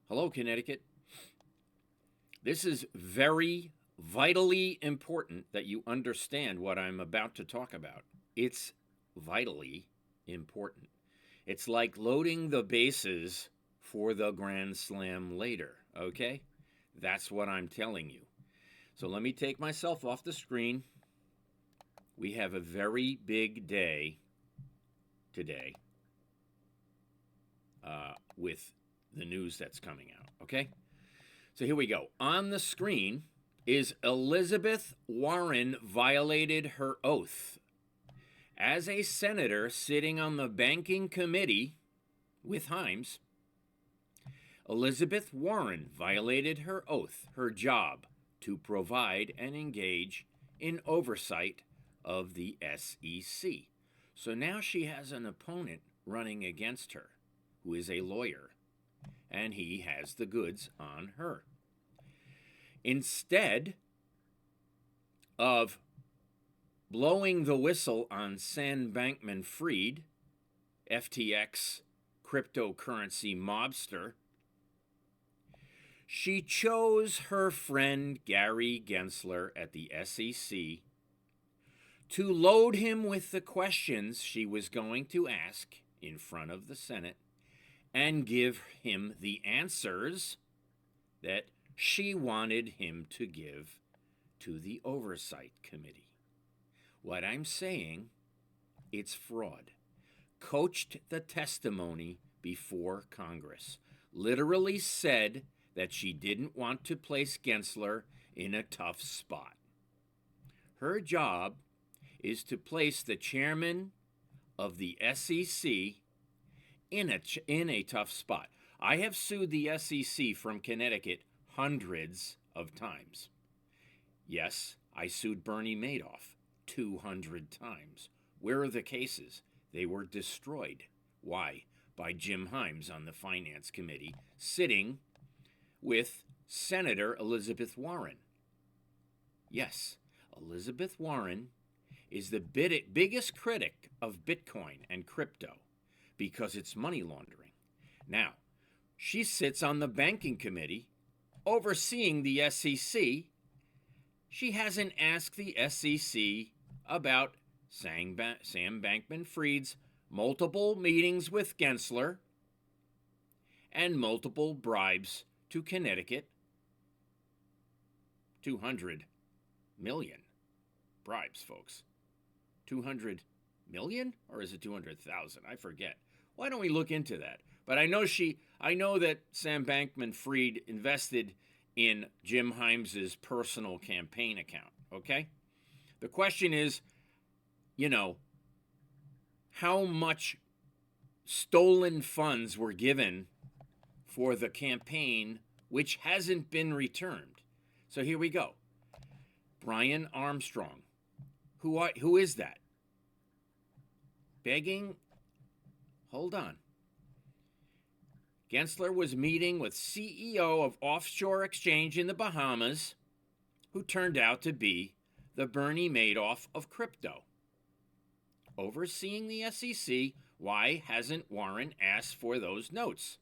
Hello, Connecticut. This is very vitally important that you understand what I'm about to talk about. It's vitally important. It's like loading the bases for the Grand Slam later, okay? That's what I'm telling you. So let me take myself off the screen. We have a very big day today with the news that's coming out, okay? So here we go. On the screen is Elizabeth Warren violated her oath. As a senator sitting on the banking committee with Himes, Elizabeth Warren violated her oath, her job to provide and engage in oversight of the SEC. So now she has an opponent running against her who is a lawyer, and he has the goods on her. Instead of blowing the whistle on Sam Bankman-Fried, FTX cryptocurrency mobster, she chose her friend Gary Gensler at the SEC to load him with the questions she was going to ask in front of the Senate and give him the answers that she wanted him to give to the Oversight Committee. What I'm saying, it's fraud. Coached the testimony before Congress. Literally said that she didn't want to place Gensler in a tough spot. Her job is to place the chairman of the SEC in a tough spot. I have sued the SEC from Connecticut hundreds of times. Yes, I sued Bernie Madoff 200 times. Where are the cases? They were destroyed. Why? By Jim Himes on the Finance Committee, sitting with Senator Elizabeth Warren. Yes, Elizabeth Warren is the biggest critic of Bitcoin and crypto because it's money laundering. Now, she sits on the banking committee overseeing the SEC. She hasn't asked the SEC about Sam Bankman-Fried's multiple meetings with Gensler and multiple bribes to Connecticut. 200 million bribes, folks. 200 million, or is it 200,000? I forget. Why don't we look into that? But I know that Sam Bankman-Fried invested in Jim Himes's personal campaign account, okay? The question is, how much stolen funds were given for the campaign which hasn't been returned. So here we go. Brian Armstrong. Who is that? Begging? Hold on. Gensler was meeting with CEO of offshore exchange in the Bahamas, who turned out to be the Bernie Madoff of crypto. Overseeing the SEC, why hasn't Warren asked for those notes?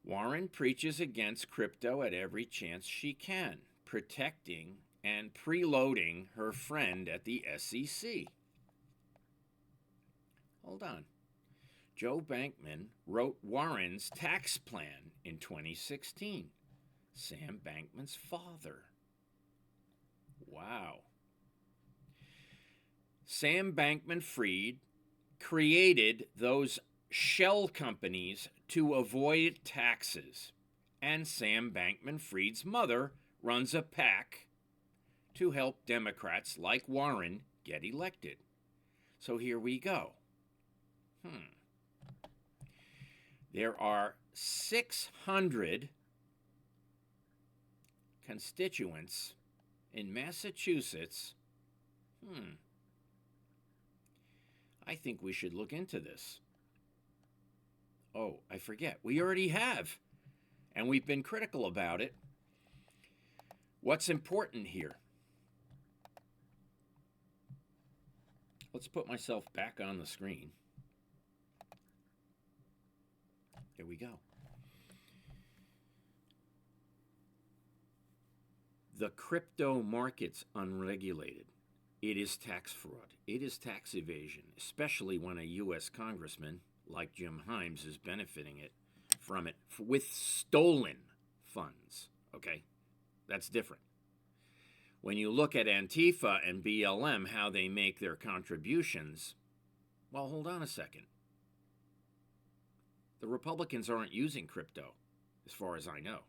Warren preaches against crypto at every chance she can, protecting and preloading her friend at the SEC. Hold on. Joe Bankman wrote Warren's tax plan in 2016. Sam Bankman's father. Wow. Sam Bankman-Fried created those shell companies to avoid taxes, and Sam Bankman-Fried's mother runs a PAC to help Democrats like Warren get elected. So here we go. There are 600 constituents in Massachusetts. I think we should look into this. Oh, I forget. We already have, and we've been critical about it. What's important here? Let's put myself back on the screen. we go. The crypto market's unregulated. It is tax fraud. It is tax evasion, especially when a U.S. congressman like Jim Himes is benefiting from it with stolen funds. Okay? That's different. When you look at Antifa and BLM, how they make their contributions, well, hold on a second. The Republicans aren't using crypto, as far as I know,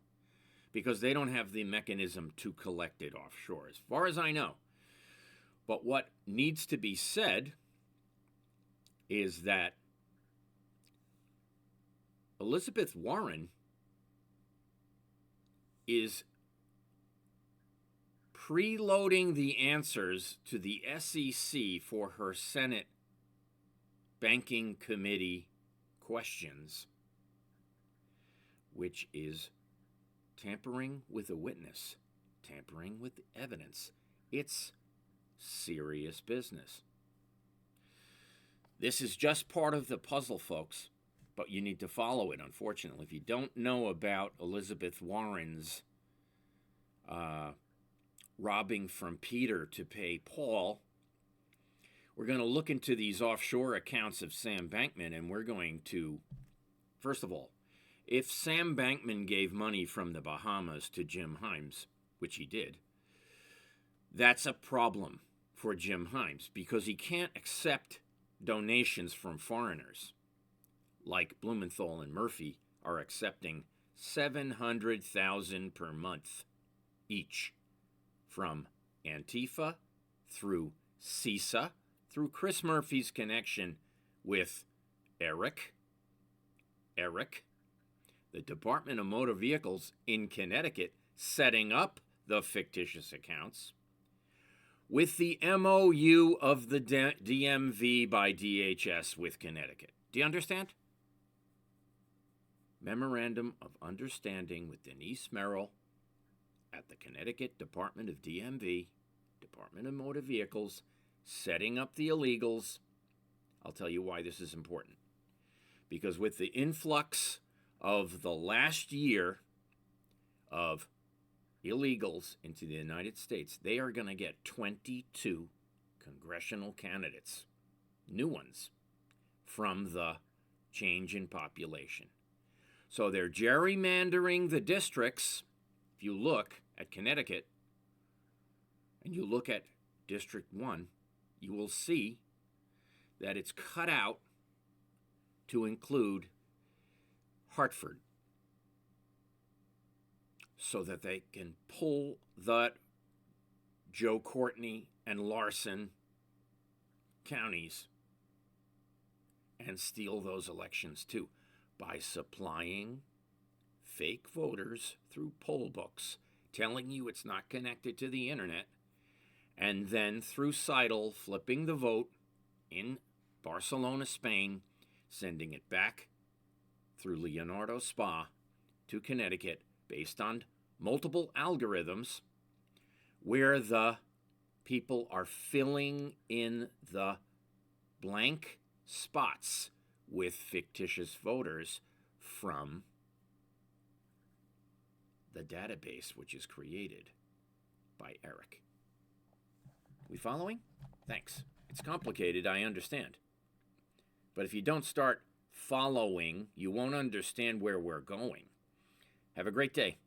because they don't have the mechanism to collect it offshore, as far as I know. But what needs to be said is that Elizabeth Warren is preloading the answers to the SEC for her Senate Banking Committee questions, which is tampering with a witness, tampering with evidence. It's serious business. This is just part of the puzzle, folks, but you need to follow it, unfortunately. If you don't know about Elizabeth Warren's robbing from Peter to pay Paul, we're going to look into these offshore accounts of Sam Bankman, and we're going to, first of all, if Sam Bankman gave money from the Bahamas to Jim Himes, which he did, that's a problem for Jim Himes because he can't accept donations from foreigners like Blumenthal and Murphy are accepting $700,000 per month each from Antifa through CISA, through Chris Murphy's connection with Eric, the Department of Motor Vehicles in Connecticut, setting up the fictitious accounts, with the MOU of the DMV by DHS with Connecticut. Do you understand? Memorandum of Understanding with Denise Merrill at the Connecticut Department of DMV, Department of Motor Vehicles, setting up the illegals. I'll tell you why this is important. Because with the influx of the last year of illegals into the United States, they are going to get 22 congressional candidates, new ones, from the change in population. So they're gerrymandering the districts. If you look at Connecticut and you look at District 1, you will see that it's cut out to include Hartford so that they can pull that Joe Courtney and Larson counties and steal those elections too by supplying fake voters through poll books, telling you it's not connected to the internet, and then through Seidel flipping the vote in Barcelona, Spain, sending it back through Leonardo Spa to Connecticut based on multiple algorithms where the people are filling in the blank spots with fictitious voters from the database which is created by Eric. We following? Thanks. It's complicated, I understand. But if you don't start following, you won't understand where we're going. Have a great day.